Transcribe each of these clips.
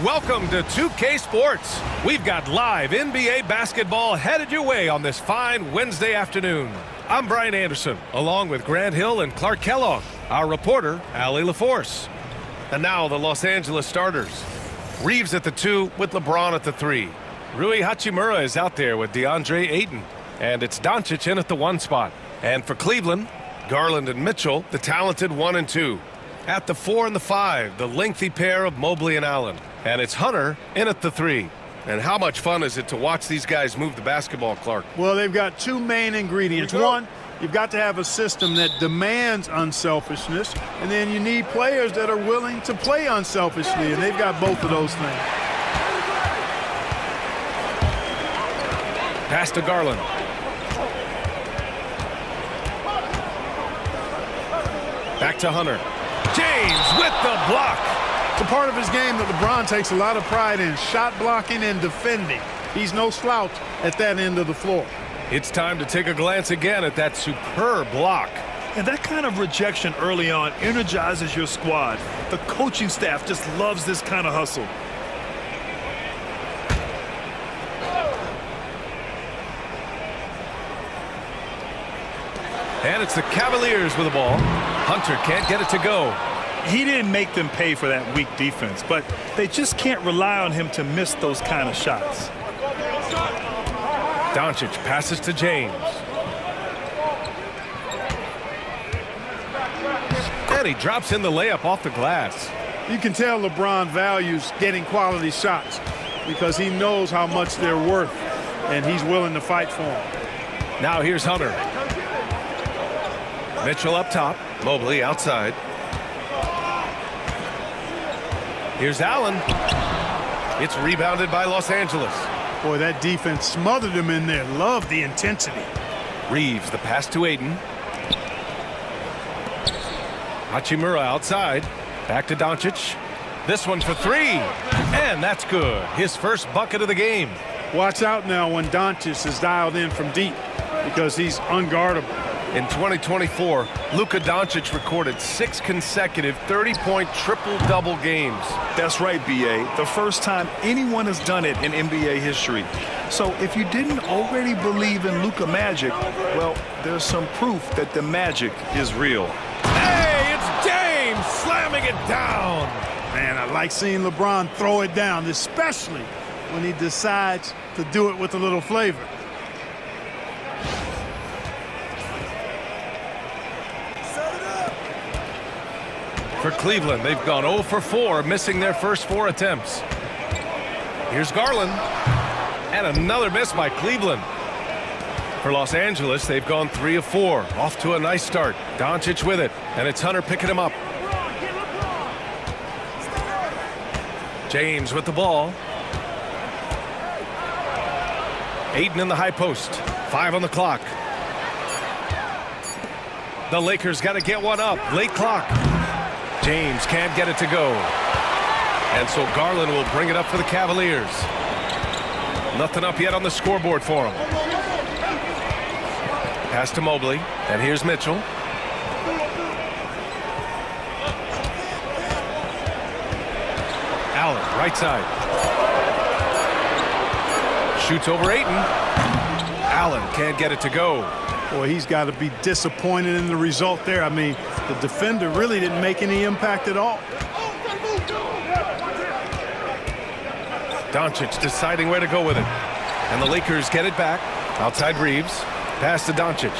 Welcome to 2K Sports. We've got live NBA basketball headed your way on this fine Wednesday afternoon. I'm Brian Anderson, along with Grant Hill and Clark Kellogg, our reporter, Allie LaForce. And now the Los Angeles starters. Reeves at the 2 with LeBron at the 3. Rui Hachimura is out there with DeAndre Ayton. And it's Doncic in at the 1 spot. And for Cleveland, Garland and Mitchell, the talented 1 and 2. At the 4 and the 5, the lengthy pair of Mobley and Allen. And it's Hunter in at the 3. And how much fun is it to watch these guys move the basketball, Clark? Well, they've got two main ingredients. One, you've got to have a system that demands unselfishness, and then you need players that are willing to play unselfishly, and they've got both of those things. Pass to Garland. Back to Hunter. James with the block. It's a part of his game that LeBron takes a lot of pride in, shot blocking and defending. He's no slouch at that end of the floor. It's time to take a glance again at that superb block. And that kind of rejection early on energizes your squad. The coaching staff just loves this kind of hustle. And it's the Cavaliers with the ball. Hunter can't get it to go. He didn't make them pay for that weak defense, but they just can't rely on him to miss those kind of shots. Doncic passes to James. And he drops in the layup off the glass. You can tell LeBron values getting quality shots because he knows how much they're worth, and he's willing to fight for them. Now here's Hunter. Mitchell up top. Mobley outside. Here's Allen. It's rebounded by Los Angeles. Boy, that defense smothered him in there. Love the intensity. Reeves, the pass to Ayton. Hachimura outside. Back to Doncic. This one for 3. And that's good. His first bucket of the game. Watch out now when Doncic is dialed in from deep because he's unguardable. In 2024, Luka Doncic recorded 6 consecutive 30-point triple-double games. That's right, B.A. The first time anyone has done it in NBA history. So if you didn't already believe in Luka magic, well, there's some proof that the magic is real. Hey, it's James slamming it down. Man, I like seeing LeBron throw it down, especially when he decides to do it with a little flavor. For Cleveland, they've gone 0 for 4, missing their first 4 attempts. Here's Garland. And another miss by Cleveland. For Los Angeles, they've gone 3 of 4. Off to a nice start. Doncic with it. And it's Hunter picking him up. James with the ball. Ayton in the high post. 5 on the clock. The Lakers got to get one up. Late clock. James can't get it to go. And so Garland will bring it up for the Cavaliers. Nothing up yet on the scoreboard for him. Pass to Mobley. And here's Mitchell. Allen, right side. Shoots over Ayton. Allen can't get it to go. Boy, he's got to be disappointed in the result there. I mean, the defender really didn't make any impact at all. Doncic deciding where to go with it. And the Lakers get it back. Outside Reeves. Pass to Doncic.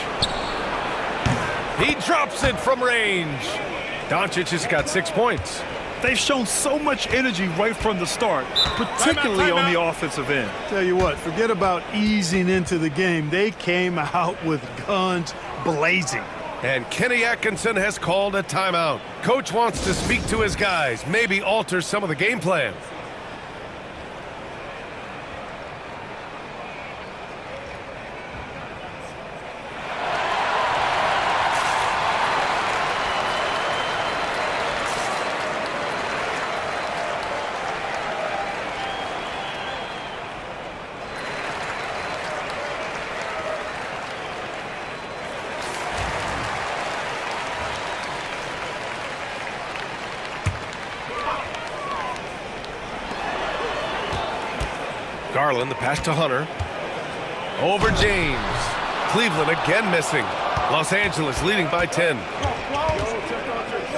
He drops it from range. Doncic has got 6 points. They've shown so much energy right from the start, particularly on the offensive end. Tell you what, forget about easing into the game. They came out with guns blazing. And Kenny Atkinson has called a timeout. Coach wants to speak to his guys, maybe alter some of the game plan. Garland, the pass to Hunter. Over James. Cleveland again missing. Los Angeles leading by 10.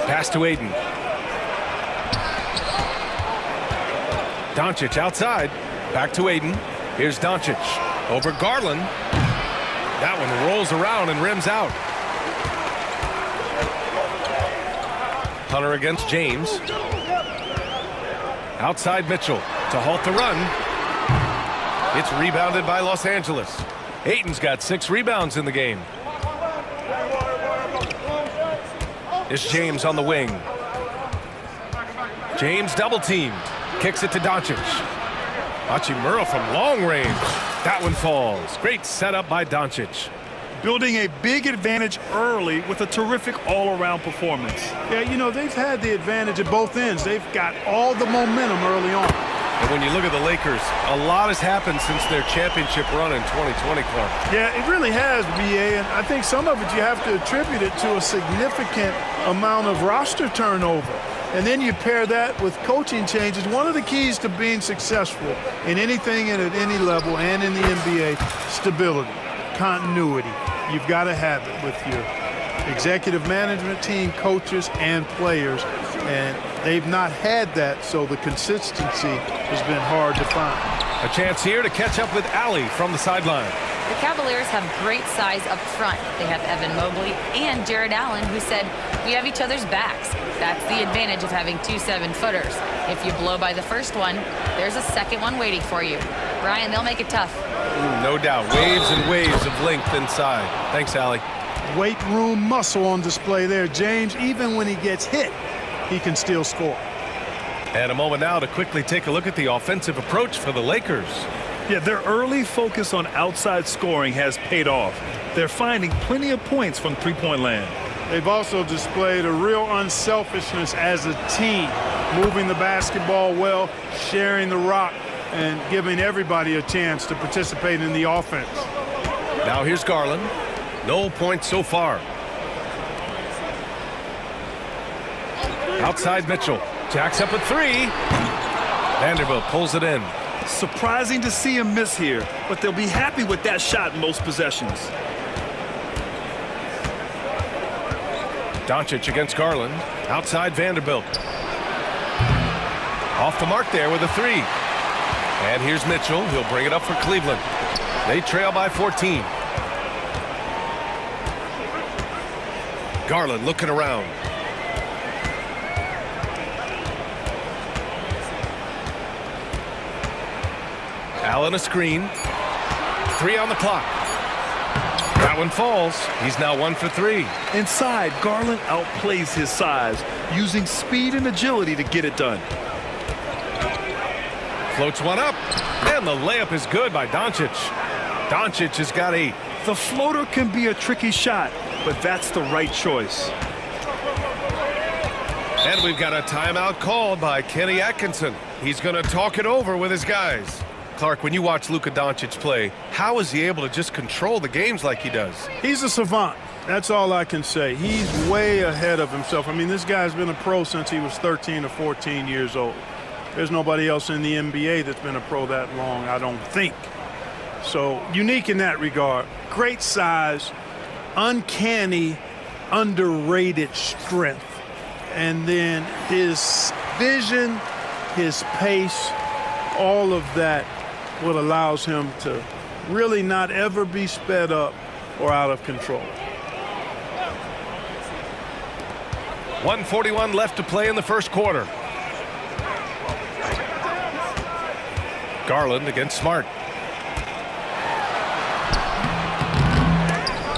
Pass to Aiden. Doncic outside. Back to Aiden. Here's Doncic. Over Garland. That one rolls around and rims out. Hunter against James. Outside Mitchell to halt the run. It's rebounded by Los Angeles. Aiton's got 6 rebounds in the game. It's James on the wing. James double teamed. Kicks it to Doncic. Hachimura from long range. That one falls. Great setup by Doncic. Building a big advantage early with a terrific all-around performance. Yeah, you know, they've had the advantage at both ends. They've got all the momentum early on. And when you look at the Lakers, a lot has happened since their championship run in 2020, Clark. Yeah, it really has, BA, and I think some of it you have to attribute it to a significant amount of roster turnover. And then you pair that with coaching changes. One of the keys to being successful in anything and at any level and in the NBA, stability, continuity. You've got to have it with your executive management team, coaches, and players. And they've not had that, so the consistency has been hard to find. A chance here to catch up with Allie from the sideline. The Cavaliers have great size up front. They have Evan Mobley and Jared Allen, who said, "We have each other's backs." That's the advantage of having 2 7-footers. If you blow by the first one, there's a second one waiting for you. Brian, they'll make it tough. No doubt. Waves and waves of length inside. Thanks, Allie. Weight room muscle on display there. James, even when he gets hit, he can still score. And a moment now to quickly take a look at the offensive approach for the Lakers. Yeah, their early focus on outside scoring has paid off. They're finding plenty of points from three-point land. They've also displayed a real unselfishness as a team, moving the basketball well, sharing the rock, and giving everybody a chance to participate in the offense. Now here's Garland. No points so far. Outside Mitchell. Jacks up a 3. Vanderbilt pulls it in. Surprising to see him miss here, but they'll be happy with that shot in most possessions. Doncic against Garland. Outside Vanderbilt. Off the mark there with a 3. And here's Mitchell. He'll bring it up for Cleveland. They trail by 14. Garland looking around. Allen a screen. 3 on the clock. That one falls. He's now 1 for 3. Inside, Garland outplays his size, using speed and agility to get it done. Floats one up. And the layup is good by Doncic. Doncic has got 8. The floater can be a tricky shot, but that's the right choice. And we've got a timeout called by Kenny Atkinson. He's going to talk it over with his guys. Clark, when you watch Luka Doncic play, how is he able to just control the games like he does? He's a savant. That's all I can say. He's way ahead of himself. I mean, this guy's been a pro since he was 13 or 14 years old. There's nobody else in the NBA that's been a pro that long, I don't think. So, unique in that regard. Great size, uncanny, underrated strength. And then his vision, his pace, all of that, what allows him to really not ever be sped up or out of control. 1:41 left to play in the first quarter. Garland against Smart.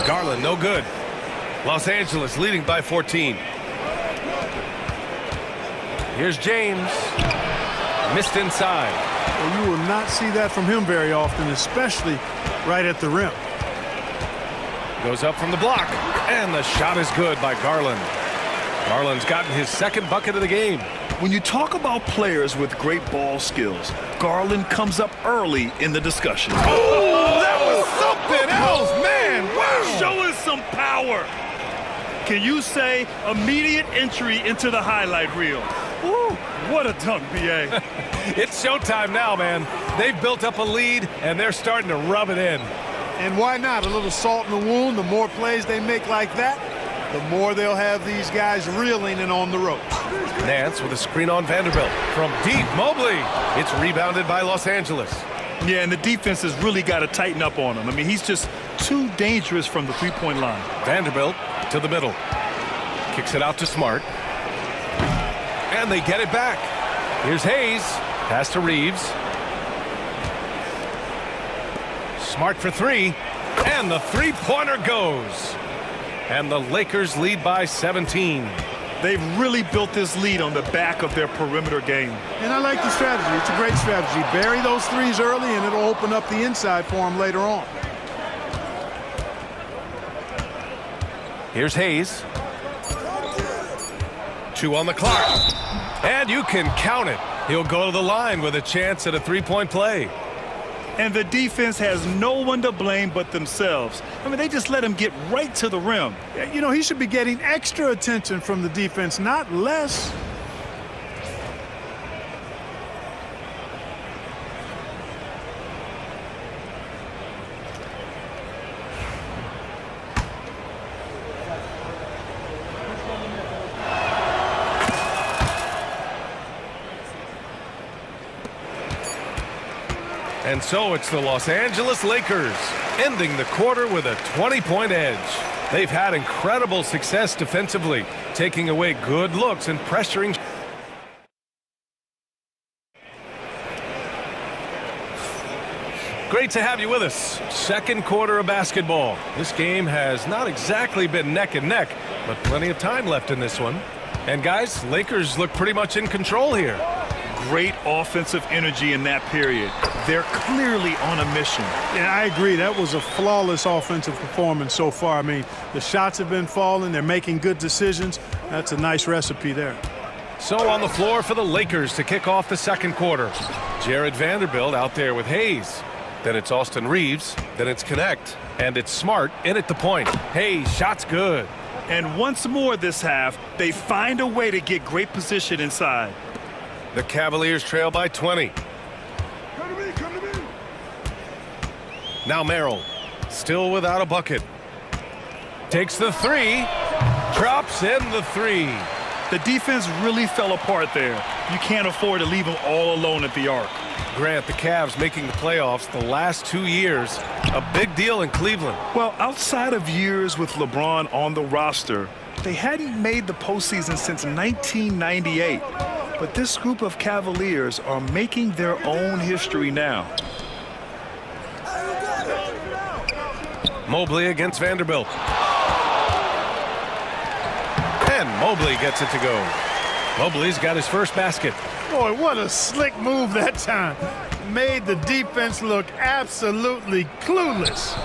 Garland no good. Los Angeles leading by 14. Here's James. Missed inside. Well, you will not see that from him very often, especially right at the rim. Goes up from the block. And the shot is good by Garland. Garland's gotten his second bucket of the game. When you talk about players with great ball skills, Garland comes up early in the discussion. Oh, that was something else, man. Wow. Show us some power. Can you say immediate entry into the highlight reel? Woo, what a dunk, B.A. It's showtime now, man. They've built up a lead, and they're starting to rub it in. And why not? A little salt in the wound. The more plays they make like that, the more they'll have these guys reeling and on the ropes. Nance with a screen on Vanderbilt. From deep, Mobley. It's rebounded by Los Angeles. Yeah, and the defense has really got to tighten up on him. I mean, he's just too dangerous from the three-point line. Vanderbilt to the middle. Kicks it out to Smart. And they get it back. Here's Hayes. Pass to Reeves. Smart for three. And the three-pointer goes. And the Lakers lead by 17. They've really built this lead on the back of their perimeter game. And I like the strategy. It's a great strategy. Bury those threes early, and it'll open up the inside for them later on. Here's Hayes. 2 on the clock. And you can count it. He'll go to the line with a chance at a three-point play. And the defense has no one to blame but themselves. I mean, they just let him get right to the rim. You know, he should be getting extra attention from the defense, not less. And so it's the Los Angeles Lakers ending the quarter with a 20-point edge. They've had incredible success defensively, taking away good looks and pressuring. Great to have you with us. Second quarter of basketball. This game has not exactly been neck and neck, but plenty of time left in this one. And guys, Lakers look pretty much in control here. Great offensive energy in that period. They're clearly on a mission. Yeah, I agree. That was a flawless offensive performance so far. I mean, the shots have been falling. They're making good decisions. That's a nice recipe there. So on the floor for the Lakers to kick off the second quarter. Jared Vanderbilt out there with Hayes. Then it's Austin Reeves. Then it's Connect. And it's Smart in at the point. Hayes, shot's good. And once more this half, they find a way to get great position inside. The Cavaliers trail by 20. Now Merrill, still without a bucket. Takes the three, drops in the three. The defense really fell apart there. You can't afford to leave them all alone at the arc. Grant, the Cavs making the playoffs the last 2 years. A big deal in Cleveland. Well, outside of years with LeBron on the roster, they hadn't made the postseason since 1998. But this group of Cavaliers are making their own history now. Mobley against Vanderbilt. And Mobley gets it to go. Mobley's got his first basket. Boy, what a slick move that time. Made the defense look absolutely clueless.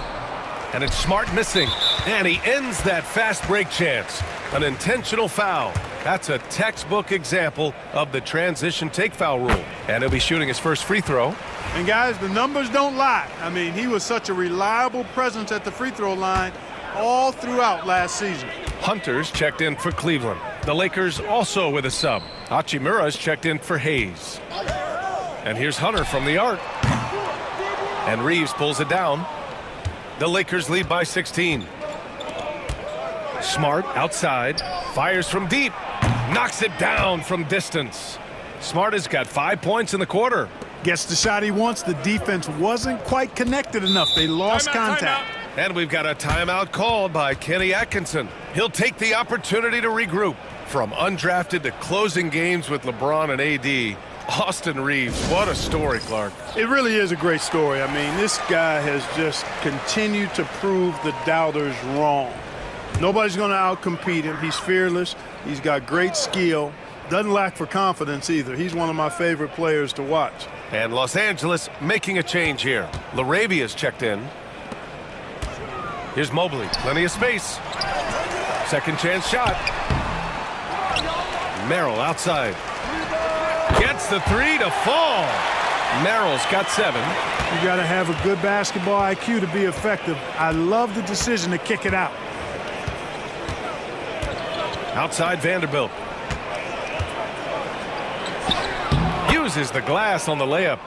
And it's Smart missing. And he ends that fast break chance. An intentional foul. That's a textbook example of the transition take foul rule. And he'll be shooting his first free throw. And guys, the numbers don't lie. I mean, he was such a reliable presence at the free throw line all throughout last season. Hunter's checked in for Cleveland. The Lakers also with a sub. Hachimura's checked in for Hayes. And here's Hunter from the arc. And Reeves pulls it down. The Lakers lead by 16. Smart outside. Fires from deep. Knocks it down from distance. Smart has got 5 points in the quarter. Gets the shot he wants. The defense wasn't quite connected enough. They lost contact. And we've got a timeout called by Kenny Atkinson. He'll take the opportunity to regroup. From undrafted to closing games with LeBron and AD, Austin Reeves, what a story, Clark. It really is a great story. I mean, this guy has just continued to prove the doubters wrong. Nobody's going to outcompete him. He's fearless. He's got great skill. Doesn't lack for confidence either. He's one of my favorite players to watch. And Los Angeles making a change here. LaRavia's checked in. Here's Mobley. Plenty of space. Second chance shot. Merrill outside. Gets the three to fall. Merrill's got 7. You got to have a good basketball IQ to be effective. I love the decision to kick it out. Outside Vanderbilt. uses the glass on the layup.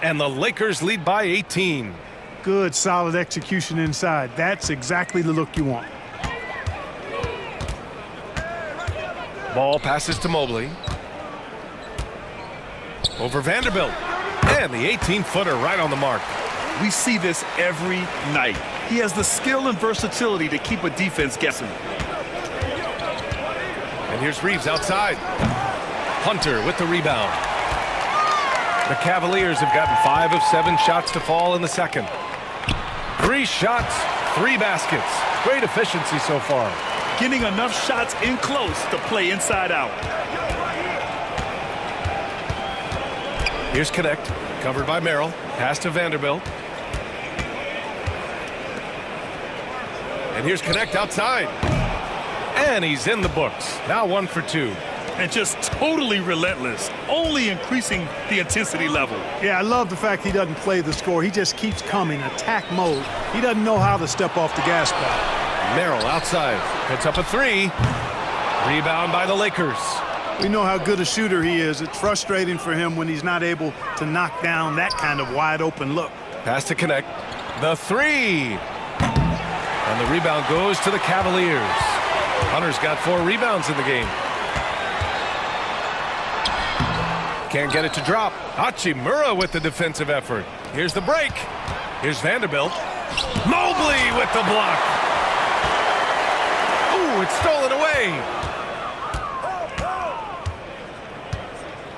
And the Lakers lead by 18. Good, solid execution inside. That's exactly the look you want. Ball passes to Mobley. Over Vanderbilt. And the 18-footer right on the mark. We see this every night. He has the skill and versatility to keep a defense guessing. And here's Reeves outside. Hunter with the rebound. The Cavaliers have gotten 5 of 7 shots to fall in the second. 3 shots, 3 baskets. Great efficiency so far. Getting enough shots in close to play inside out. Here's Connect, covered by Merrill. Pass to Vanderbilt. And here's Connect outside. And he's in the books. Now 1 for 2. And just totally relentless, only increasing the intensity level. Yeah, I love the fact he doesn't play the score. He just keeps coming, attack mode. He doesn't know how to step off the gas pedal. Merrill outside, puts up a 3. Rebound by the Lakers. We know how good a shooter he is. It's frustrating for him when he's not able to knock down that kind of wide open look. Pass to Connect. The 3. And the rebound goes to the Cavaliers. Hunter's got 4 rebounds in the game. Can't get it to drop. Hachimura with the defensive effort. Here's the break. Here's Vanderbilt. Mobley with the block. Ooh, it's stolen away.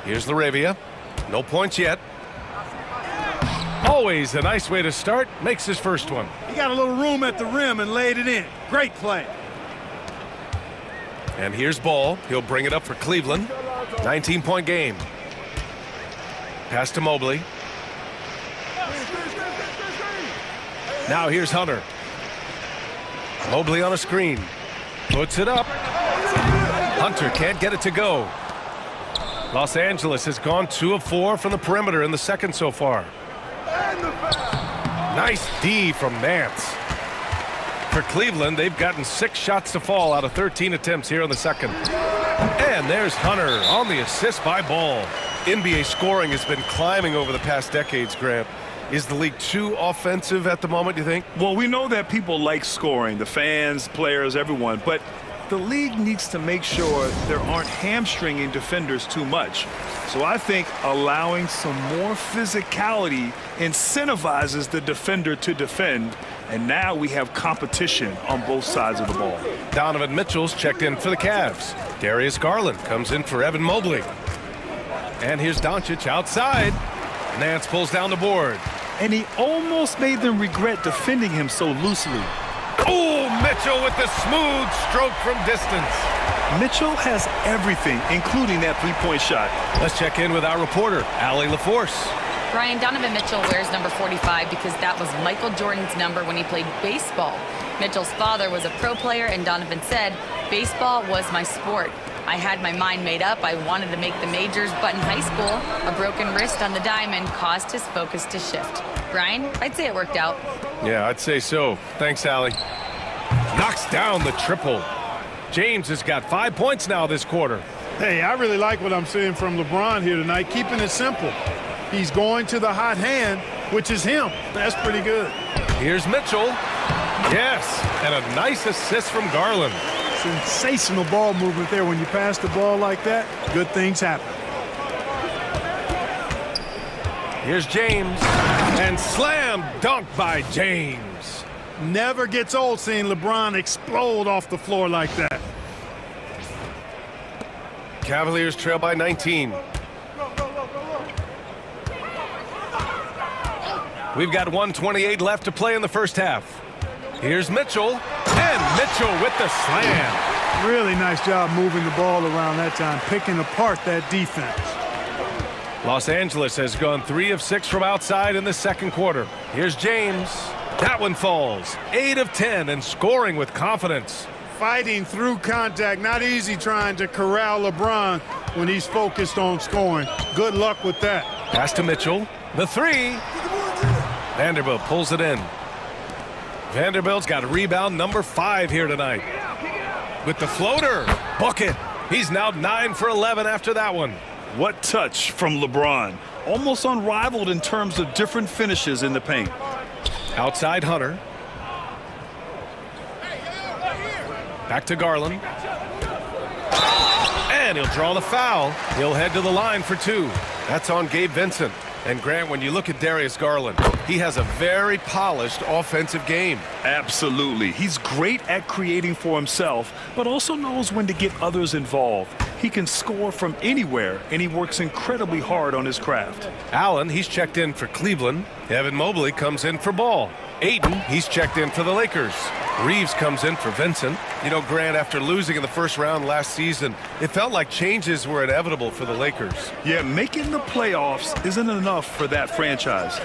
Here's Laravia. No points yet. Always a nice way to start. Makes his first one. He got a little room at the rim and laid it in. Great play. And here's Ball. He'll bring it up for Cleveland. 19-point game. Pass to Mobley. Now here's Hunter. Mobley on a screen. Puts it up. Hunter can't get it to go. Los Angeles has gone 2 of 4 from the perimeter in the second so far. Nice D from Nance. For Cleveland, they've gotten 6 shots to fall out of 13 attempts here in the second. And there's Hunter on the assist by Ball. NBA scoring has been climbing over the past decades, Grant. Is the league too offensive at the moment, do you think? Well, we know that people like scoring, the fans, players, everyone, but the league needs to make sure there aren't hamstringing defenders too much. So I think allowing some more physicality incentivizes the defender to defend, and now we have competition on both sides of the ball. Donovan Mitchell's checked in for the Cavs. Darius Garland comes in for Evan Mobley. And here's Doncic outside. Nance pulls down the board. And he almost made them regret defending him so loosely. Oh, Mitchell with the smooth stroke from distance. Mitchell has everything, including that three-point shot. Let's check in with our reporter, Allie LaForce. Brian, Donovan Mitchell wears number 45 because that was Michael Jordan's number when he played baseball. Mitchell's father was a pro player, and Donovan said, "Baseball was my sport. I had my mind made up. I wanted to make the majors, but in high school, a broken wrist on the diamond caused his focus to shift." Brian, I'd say it worked out. Yeah, I'd say so. Thanks, Allie. Knocks down the triple. James has got 5 points now this quarter. Hey, I really like what I'm seeing from LeBron here tonight, keeping it simple. He's going to the hot hand, which is him. That's pretty good. Here's Mitchell. Yes, and a nice assist from Garland. Sensational ball movement there. When you pass the ball like that, good things happen. Here's James. And slam dunk by James. Never gets old seeing LeBron explode off the floor like that. Cavaliers trail by 19. We've got 1:28 left to play in the first half. Here's Mitchell, and Mitchell with the slam. Really nice job moving the ball around that time, picking apart that defense. Los Angeles has gone 3 of 6 from outside in the second quarter. Here's James. That one falls. 8 of 10 and scoring with confidence. Fighting through contact, not easy trying to corral LeBron when he's focused on scoring. Good luck with that. Pass to Mitchell. The 3. Vanderbilt pulls it in. Vanderbilt's got rebound number 5 here tonight. With the floater. Bucket. He's now 9 for 11 after that one. What touch from LeBron. Almost unrivaled in terms of different finishes in the paint. Outside Hunter. Back to Garland. And he'll draw the foul. He'll head to the line for two. That's on Gabe Vincent. And Grant, when you look at Darius Garland, he has a very polished offensive game. Absolutely. He's great at creating for himself, but also knows when to get others involved. He can score from anywhere, and he works incredibly hard on his craft. Allen, he's checked in for Cleveland. Evan Mobley comes in for Ball. Ayton, he's checked in for the Lakers. Reeves comes in for Vincent. You know, Grant, after losing in the first round last season, it felt like changes were inevitable for the Lakers. Yeah, making the playoffs isn't enough for that franchise.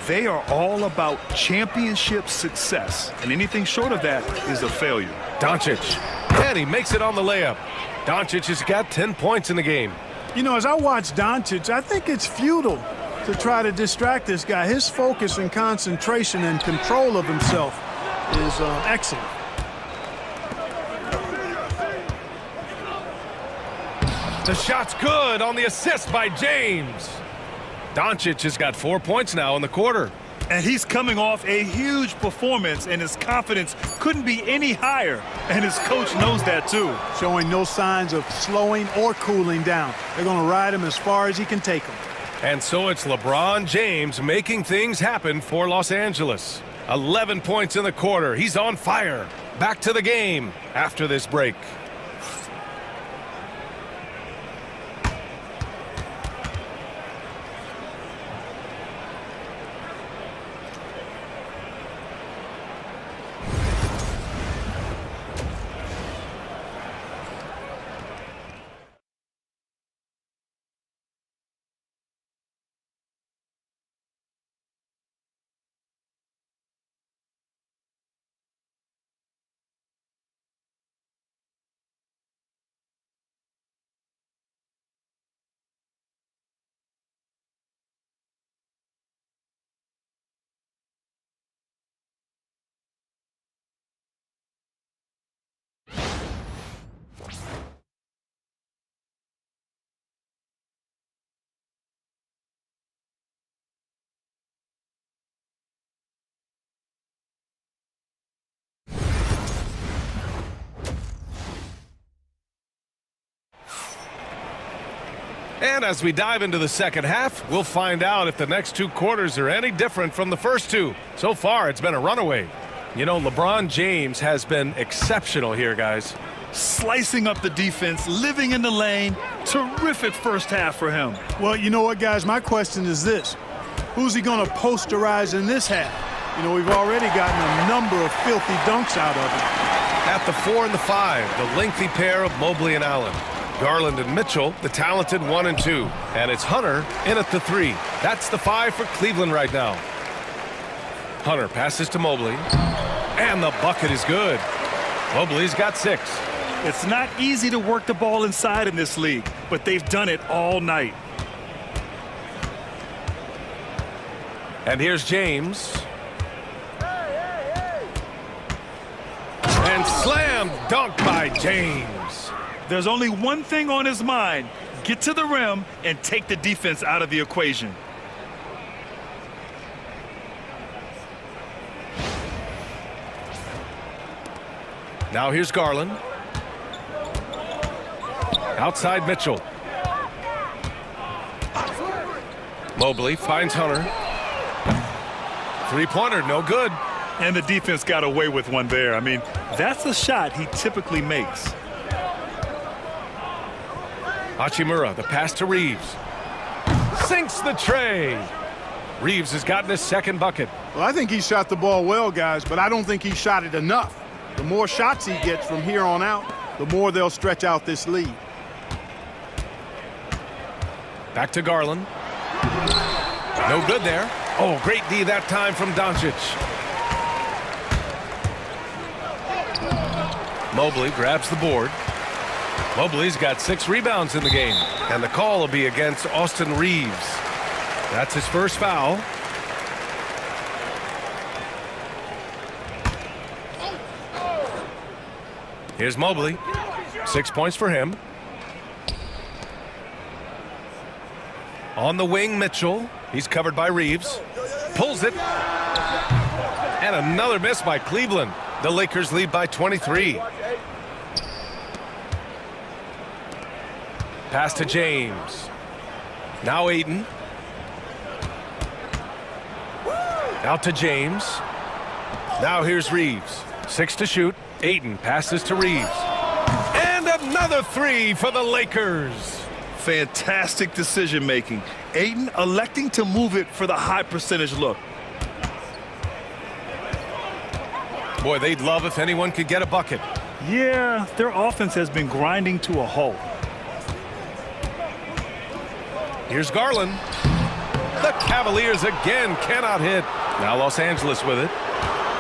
They are all about championship success, and anything short of that is a failure. Doncic, and he makes it on the layup. Doncic has got 10 points in the game. You know, as I watch Doncic, I think it's futile to try to distract this guy. His focus and concentration and control of himself is excellent. The shot's good on the assist by James. Doncic has got 4 points now in the quarter. And he's coming off a huge performance, and his confidence couldn't be any higher. And his coach knows that, too. Showing no signs of slowing or cooling down. They're going to ride him as far as he can take him. And so it's LeBron James making things happen for Los Angeles. 11 points in the quarter. He's on fire. Back to the game after this break. And as we dive into the second half, we'll find out if the next two quarters are any different from the first two. So far, it's been a runaway. You know, LeBron James has been exceptional here, guys. Slicing up the defense, living in the lane. Terrific first half for him. Well, you know what, guys? My question is this. Who's he going to posterize in this half? You know, we've already gotten a number of filthy dunks out of him. At the 4 and the 5, the lengthy pair of Mobley and Allen. Garland and Mitchell, the talented 1 and 2. And it's Hunter in at the 3. That's the 5 for Cleveland right now. Hunter passes to Mobley. And the bucket is good. Mobley's got 6. It's not easy to work the ball inside in this league, but they've done it all night. And here's James. And slam dunk by James. There's only one thing on his mind. Get to the rim and take the defense out of the equation. Now here's Garland. Outside Mitchell. Mobley finds Hunter. Three-pointer, no good. And the defense got away with one there. I mean, that's a shot he typically makes. Hachimura, the pass to Reeves. Sinks the tray. Reeves has gotten his second bucket. Well, I think he shot the ball well, guys, but I don't think he shot it enough. The more shots he gets from here on out, the more they'll stretch out this lead. Back to Garland. No good there. Oh, great D that time from Doncic. Mobley grabs the board. Mobley's got 6 rebounds in the game. And the call will be against Austin Reeves. That's his first foul. Here's Mobley. 6 points for him. On the wing, Mitchell. He's covered by Reeves. Pulls it. And another miss by Cleveland. The Lakers lead by 23. Pass to James. Now Ayton. Out to James. Now here's Reeves. 6 to shoot. Ayton passes to Reeves. And another 3 for the Lakers. Fantastic decision making. Ayton electing to move it for the high percentage look. Boy, they'd love if anyone could get a bucket. Yeah, their offense has been grinding to a halt. Here's Garland. The Cavaliers again cannot hit. Now Los Angeles with it.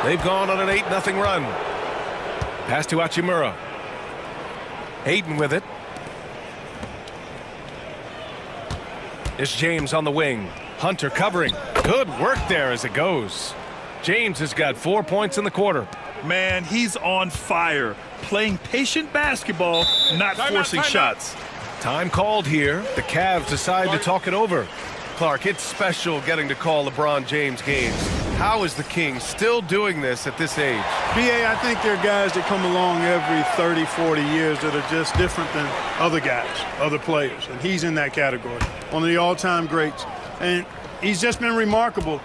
They've gone on an 8-0 run. Pass to Hachimura. Ayton with it. It's James on the wing. Hunter covering. Good work there as it goes. James has got 4 points in the quarter. Man, he's on fire. Playing patient basketball, not forcing shots. Time called here. The Cavs decide to talk it over. Clark, it's special getting to call LeBron James games. How is the King still doing this at this age? BA, I think there are guys that come along every 30, 40 years that are just different than other guys, other players. And he's in that category. One of the all-time greats. And he's just been remarkable.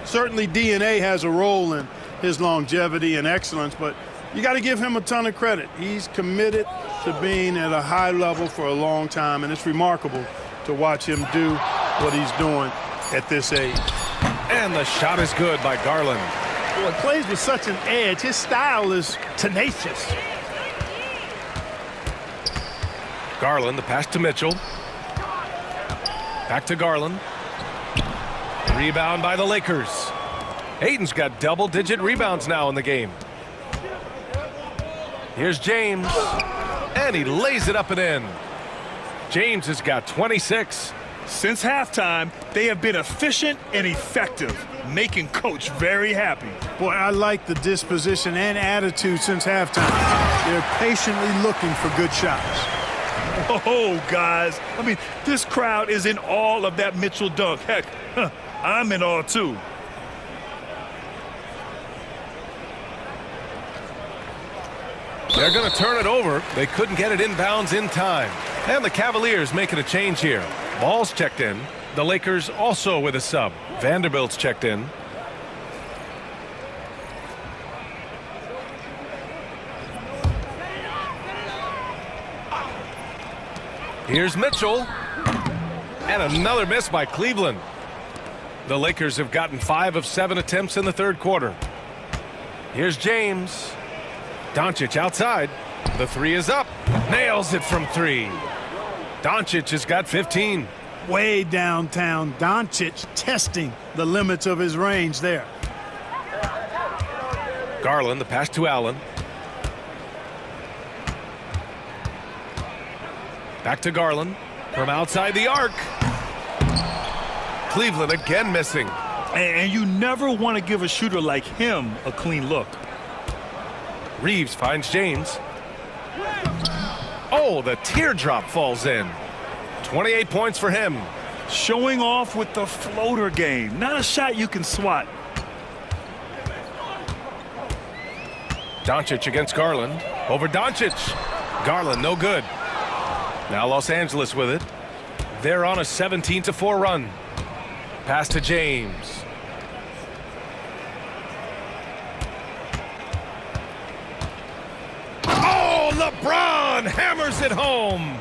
Certainly DNA has a role in his longevity and excellence, but you got to give him a ton of credit. He's committed to being at a high level for a long time, and it's remarkable to watch him do what he's doing at this age. And the shot is good by Garland. Well, he plays with such an edge. His style is tenacious. Garland, the pass to Mitchell. Back to Garland. Rebound by the Lakers. Ayton's got double-digit rebounds now in the game. Here's James. And he lays it up and in. James has got 26. Since halftime, they have been efficient and effective, making Coach very happy. Boy, I like the disposition and attitude since halftime. They're patiently looking for good shots. Oh, guys. I mean, this crowd is in awe of that Mitchell dunk. Heck, I'm in awe, too. They're going to turn it over. They couldn't get it inbounds in time. And the Cavaliers making a change here. Ball's checked in. The Lakers also with a sub. Vanderbilt's checked in. Here's Mitchell. And another miss by Cleveland. The Lakers have gotten 5 of 7 attempts in the third quarter. Here's James. Doncic outside. The 3 is up. Nails it from 3. Doncic has got 15. Way downtown, Doncic testing the limits of his range there. Garland, the pass to Allen. Back to Garland. From outside the arc. Cleveland again missing. And you never want to give a shooter like him a clean look. Reeves finds James. Oh, the teardrop falls in. 28 points for him. Showing off with the floater game. Not a shot you can swat. Doncic against Garland. Over Doncic. Garland no good. Now Los Angeles with it. They're on a 17-4 run. Pass to James. Oh, LeBron hammers it home.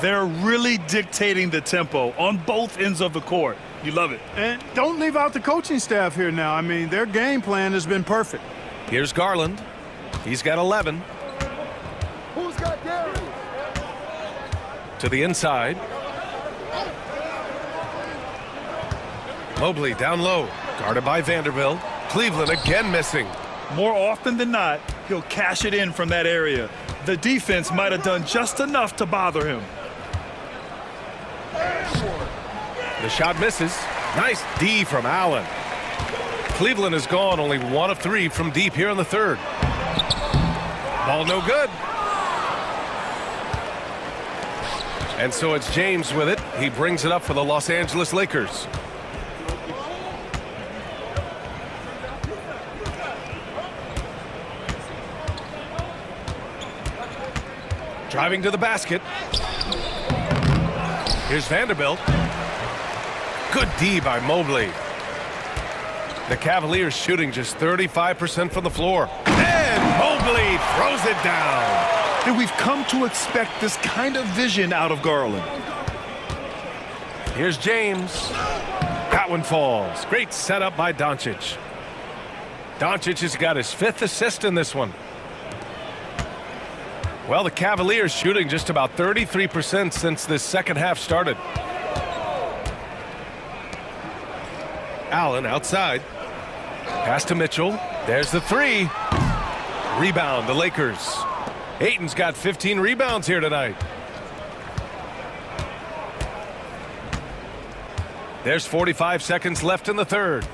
They're really dictating the tempo on both ends of the court. You love it. And don't leave out the coaching staff here now. I mean, their game plan has been perfect. Here's Garland. He's got 11. Who's got Gary? To the inside. Mobley down low. Guarded by Vanderbilt. Cleveland again missing. More often than not, he'll cash it in from that area. The defense might have done just enough to bother him. The shot misses. Nice D from Allen. Cleveland has gone only 1 of 3 from deep here in the third. Ball no good. And so it's James with it. He brings it up for the Los Angeles Lakers. Driving to the basket. Here's Vanderbilt. Good D by Mobley. The Cavaliers shooting just 35% from the floor. And Mobley throws it down. And we've come to expect this kind of vision out of Garland. Here's James. That one falls. Great setup by Doncic. Doncic has got his 5th assist in this one. Well, the Cavaliers shooting just about 33% since this second half started. Allen outside. Pass to Mitchell. There's the 3. Rebound, the Lakers. Ayton's got 15 rebounds here tonight. There's 45 seconds left in the third.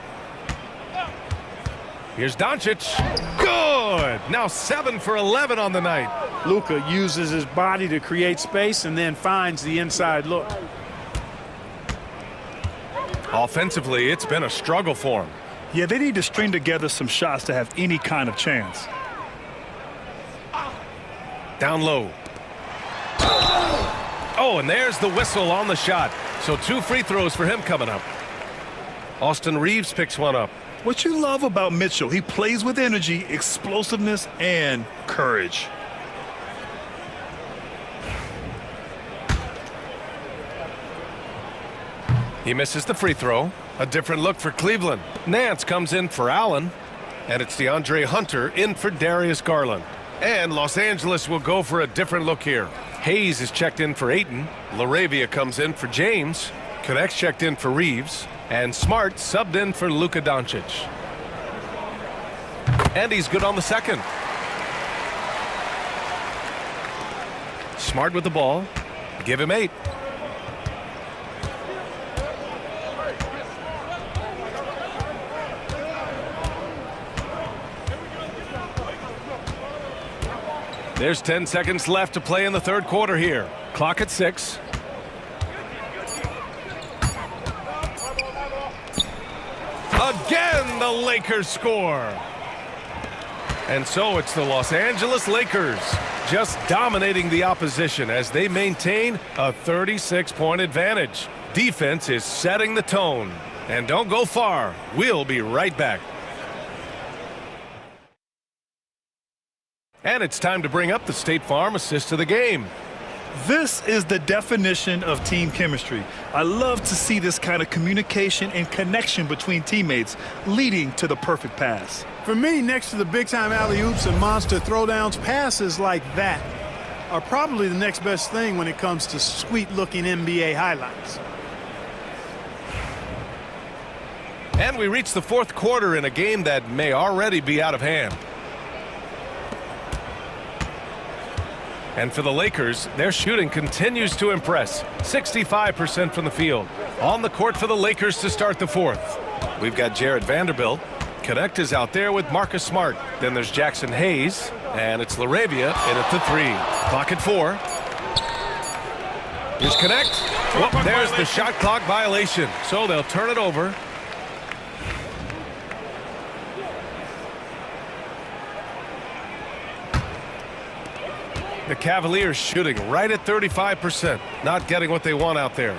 Here's Doncic. Good! Now 7 for 11 on the night. Luka uses his body to create space and then finds the inside look. Offensively, it's been a struggle for him. Yeah, they need to string together some shots to have any kind of chance. Down low. Oh, and there's the whistle on the shot. So 2 free throws for him coming up. Austin Reeves picks one up. What you love about Mitchell, he plays with energy, explosiveness, and courage. He misses the free throw. A different look for Cleveland. Nance comes in for Allen. And it's DeAndre Hunter in for Darius Garland. And Los Angeles will go for a different look here. Hayes is checked in for Ayton. LaRavia comes in for James. Connect's checked in for Reeves. And Smart subbed in for Luka Doncic. And he's good on the second. Smart with the ball. Give him 8. There's 10 seconds left to play in the third quarter here. Clock at 6. Again, the Lakers score. And so it's the Los Angeles Lakers just dominating the opposition as they maintain a 36-point advantage. Defense is setting the tone. And don't go far. We'll be right back. And it's time to bring up the State Farm assist of the game. This is the definition of team chemistry. I love to see this kind of communication and connection between teammates leading to the perfect pass. For me, next to the big-time alley-oops and monster throwdowns, passes like that are probably the next best thing when it comes to sweet-looking NBA highlights. And we reach the fourth quarter in a game that may already be out of hand. And for the Lakers, their shooting continues to impress. 65% from the field. On the court for the Lakers to start the fourth. We've got Jared Vanderbilt. Connect is out there with Marcus Smart. Then there's Jackson Hayes. And it's LaRavia in at the 3. Clock at 4. Here's Connect. Well, there's the shot clock violation. So they'll turn it over. The Cavaliers shooting right at 35%. Not getting what they want out there.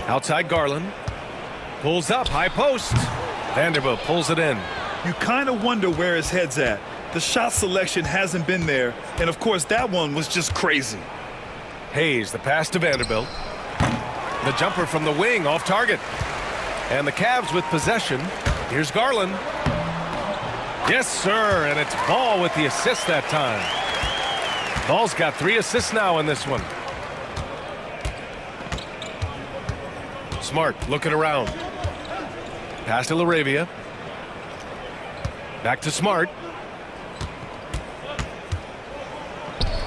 Outside Garland. Pulls up, high post. Vanderbilt pulls it in. You kind of wonder where his head's at. The shot selection hasn't been there. And, of course, that one was just crazy. Hayes, the pass to Vanderbilt. The jumper from the wing off target. And the Cavs with possession. Here's Garland. Yes, sir, and it's Ball with the assist that time. Ball's got 3 assists now in this one. Smart looking around. Pass to LaRavia. Back to Smart.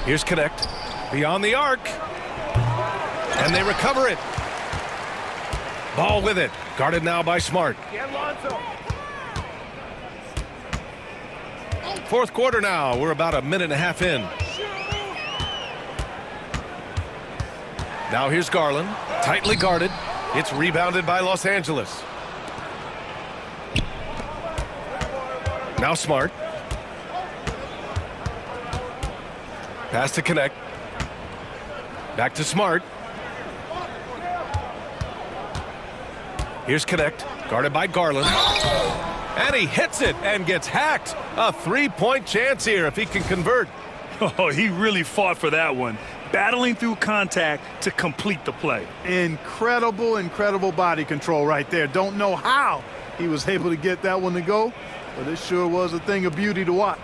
Here's Connect. Beyond the arc. And they recover it. Ball with it. Guarded now by Smart. Fourth quarter now. We're about a minute and a half in. Now here's Garland, tightly guarded. It's rebounded by Los Angeles. Now Smart. Pass to Connect. Back to Smart. Here's Connect, guarded by Garland. And he hits it and gets hacked. A three-point chance here if he can convert. Oh, he really fought for that one. Battling through contact to complete the play. Incredible body control right there. Don't know how he was able to get that one to go, but it sure was a thing of beauty to watch.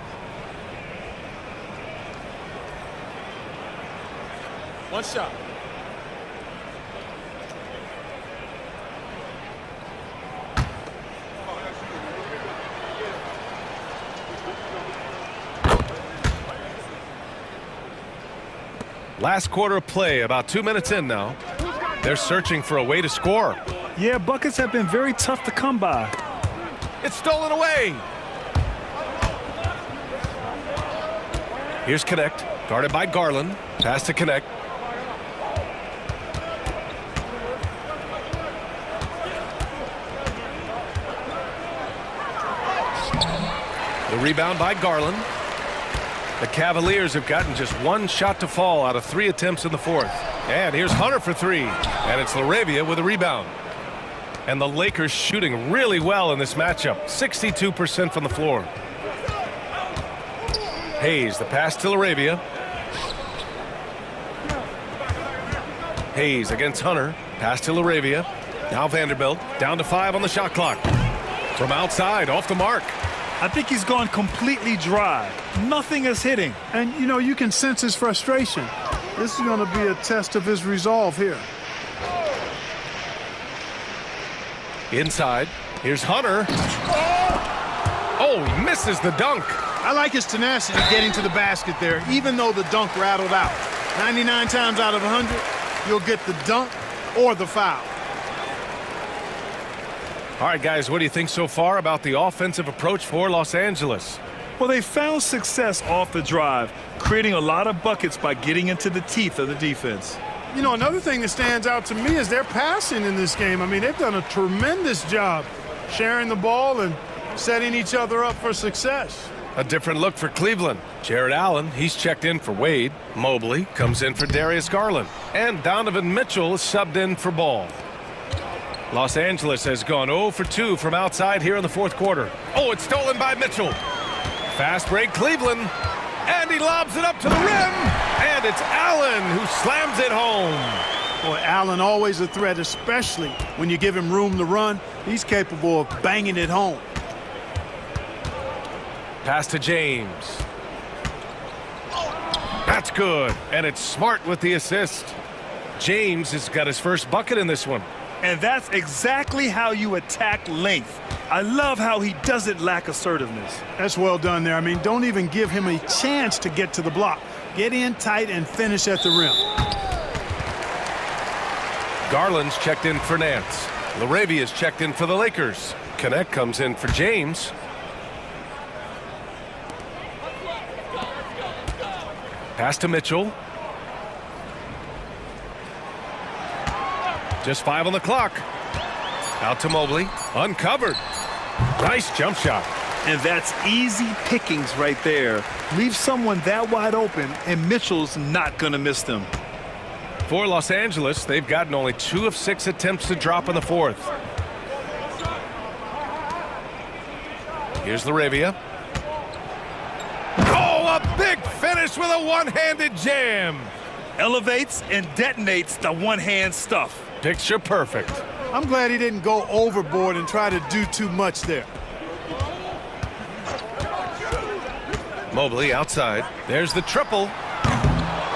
One shot. Last quarter of play, about 2 minutes in now. They're searching for a way to score. Yeah, buckets have been very tough to come by. It's stolen away. Here's Connect, guarded by Garland. Pass to Connect. The rebound by Garland. The Cavaliers have gotten just one shot to fall out of 3 attempts in the fourth. And here's Hunter for 3. And it's Laravia with a rebound. And the Lakers shooting really well in this matchup. 62% from the floor. Hayes, the pass to Laravia. Hayes against Hunter. Pass to Laravia. Now Vanderbilt down to 5 on the shot clock. From outside, off the mark. I think he's gone completely dry. Nothing is hitting. And, you know, you can sense his frustration. This is going to be a test of his resolve here. Inside, here's Hunter. Oh, he misses the dunk. I like his tenacity getting to the basket there, even though the dunk rattled out. 99 times out of 100, you'll get the dunk or the foul. All right, guys, what do you think so far about the offensive approach for Los Angeles? Well, they found success off the drive, creating a lot of buckets by getting into the teeth of the defense. You know, another thing that stands out to me is their passing in this game. I mean, they've done a tremendous job sharing the ball and setting each other up for success. A different look for Cleveland. Jared Allen, he's checked in for Wade. Mobley comes in for Darius Garland. And Donovan Mitchell is subbed in for Ball. Los Angeles has gone 0 for 2 from outside here in the fourth quarter. Oh, it's stolen by Mitchell. Fast break Cleveland. And he lobs it up to the rim. And it's Allen who slams it home. Boy, Allen always a threat, especially when you give him room to run. He's capable of banging it home. Pass to James. That's good. And it's Smart with the assist. James has got his first bucket in this one. And that's exactly how you attack length. I love how he doesn't lack assertiveness. That's well done there. I mean, don't even give him a chance to get to the block. Get in tight and finish at the rim. Garland's checked in for Nance. Laravia's checked in for the Lakers. Connect comes in for James. Pass to Mitchell. Just 5 on the clock. Out to Mobley. Uncovered. Nice jump shot. And that's easy pickings right there. Leave someone that wide open, and Mitchell's not going to miss them. For Los Angeles, they've gotten only 2 of 6 attempts to drop in the fourth. Here's Laravia. Oh, a big finish with a one-handed jam. Elevates and detonates the one-hand stuff. Picture perfect. I'm glad he didn't go overboard and try to do too much there. Mobley outside. There's the triple.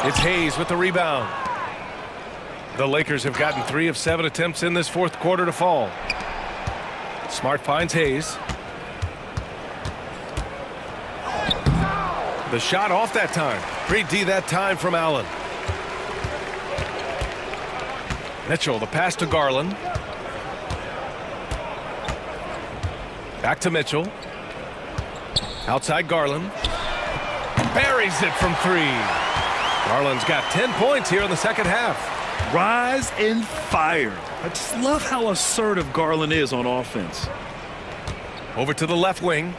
It's Hayes with the rebound. The Lakers have gotten 3 of 7 attempts in this fourth quarter to fall. Smart finds Hayes. The shot off that time. 3D that time from Allen. Mitchell, the pass to Garland. Back to Mitchell. Outside Garland. Buries it from 3. Garland's got 10 points here in the second half. Rise and fire. I just love how assertive Garland is on offense. Over to the left wing.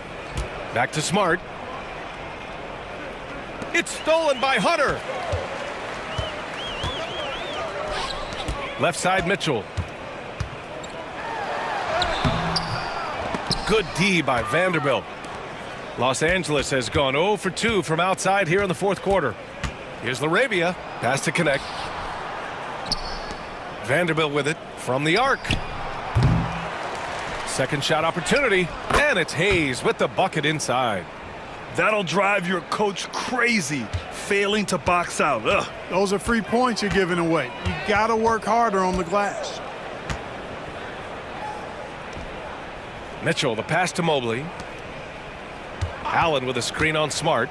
Back to Smart. It's stolen by Hunter. Left side Mitchell. Good D by Vanderbilt. Los Angeles has gone 0 for 2 from outside here in the fourth quarter. Here's Larabia. Pass to connect. Vanderbilt with it from the arc. Second shot opportunity. And it's Hayes with the bucket inside. That'll drive your coach crazy, failing to box out. Ugh. Those are free points you're giving away. You got to work harder on the glass. Mitchell, the pass to Mobley. Allen with a screen on Smart.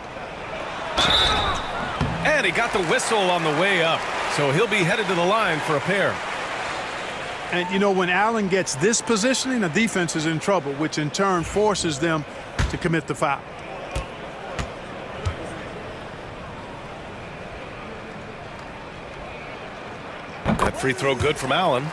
And he got the whistle on the way up. So he'll be headed to the line for a pair. And, you know, when Allen gets this positioning, the defense is in trouble, which in turn forces them to commit the foul. That free throw good from Allen.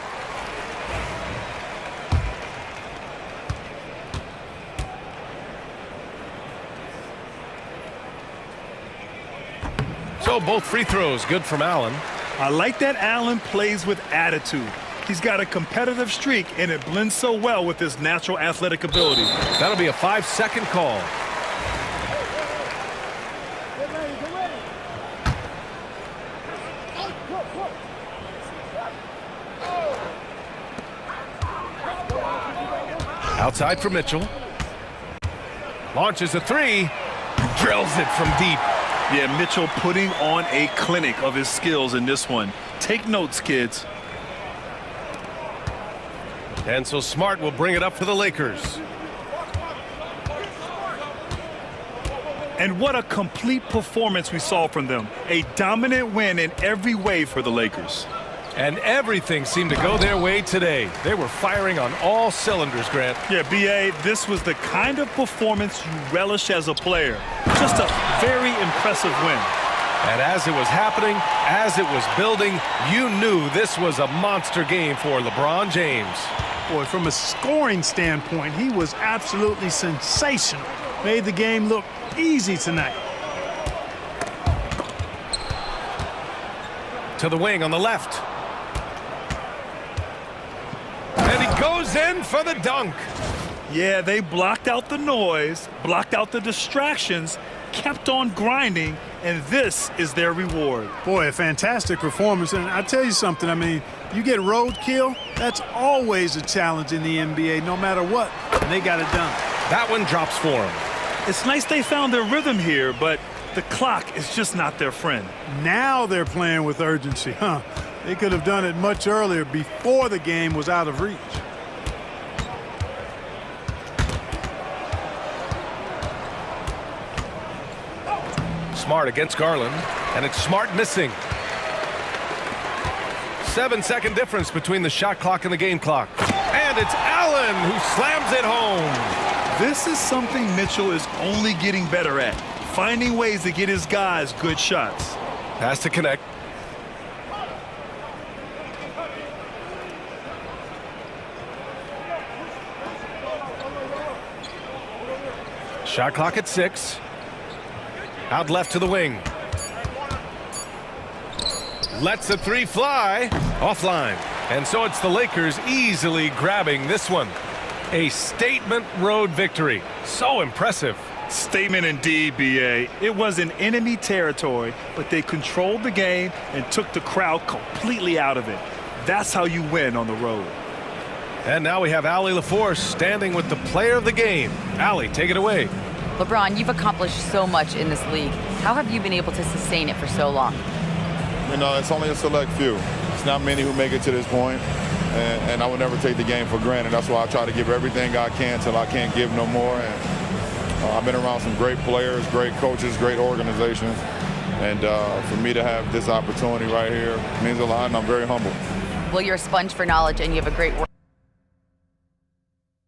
So both free throws good from Allen. I like that Allen plays with attitude. He's got a competitive streak, and it blends so well with his natural athletic ability. That'll be a 5-second call. Outside for Mitchell. Launches a three. Drills it from deep. Yeah, Mitchell putting on a clinic of his skills in this one. Take notes, kids. And so Smart will bring it up for the Lakers. And what a complete performance we saw from them. A dominant win in every way for the Lakers. And everything seemed to go their way today. They were firing on all cylinders, Grant. Yeah, B.A., this was the kind of performance you relish as a player. Just a very impressive win. And as it was happening, as it was building, you knew this was a monster game for LeBron James. Boy, from a scoring standpoint, he was absolutely sensational. Made the game look easy tonight. To the wing on the left. And he goes in for the dunk. Yeah, they blocked out the noise, blocked out the distractions, kept on grinding, and this is their reward. Boy, a fantastic performance. And I tell you something, I mean, you get roadkill, that's always a challenge in the NBA, no matter what. And they got it done. That one drops for him. It's nice they found their rhythm here, but the clock is just not their friend. Now they're playing with urgency, huh? They could have done it much earlier, before the game was out of reach. Smart against Garland, and it's Smart missing. 7-second difference between the shot clock and the game clock. And it's Allen who slams it home. This is something Mitchell is only getting better at, finding ways to get his guys good shots. Pass to connect. Shot clock at 6. Out left to the wing. Lets the three fly. Offline. And so it's the Lakers easily grabbing this one. A statement road victory. So impressive. Statement indeed, B.A. It was in enemy territory, but they controlled the game and took the crowd completely out of it. That's how you win on the road. And now we have Allie LaForce standing with the player of the game. Allie, take it away. LeBron, you've accomplished so much in this league. How have you been able to sustain it for so long? You know, it's only a select few. It's not many who make it to this point, and I would never take the game for granted. That's why I try to give everything I can till I can't give no more. And I've been around some great players, great coaches, great organizations, and for me to have this opportunity right here means a lot, and I'm very humble. Well, you're a sponge for knowledge, and you have a great work.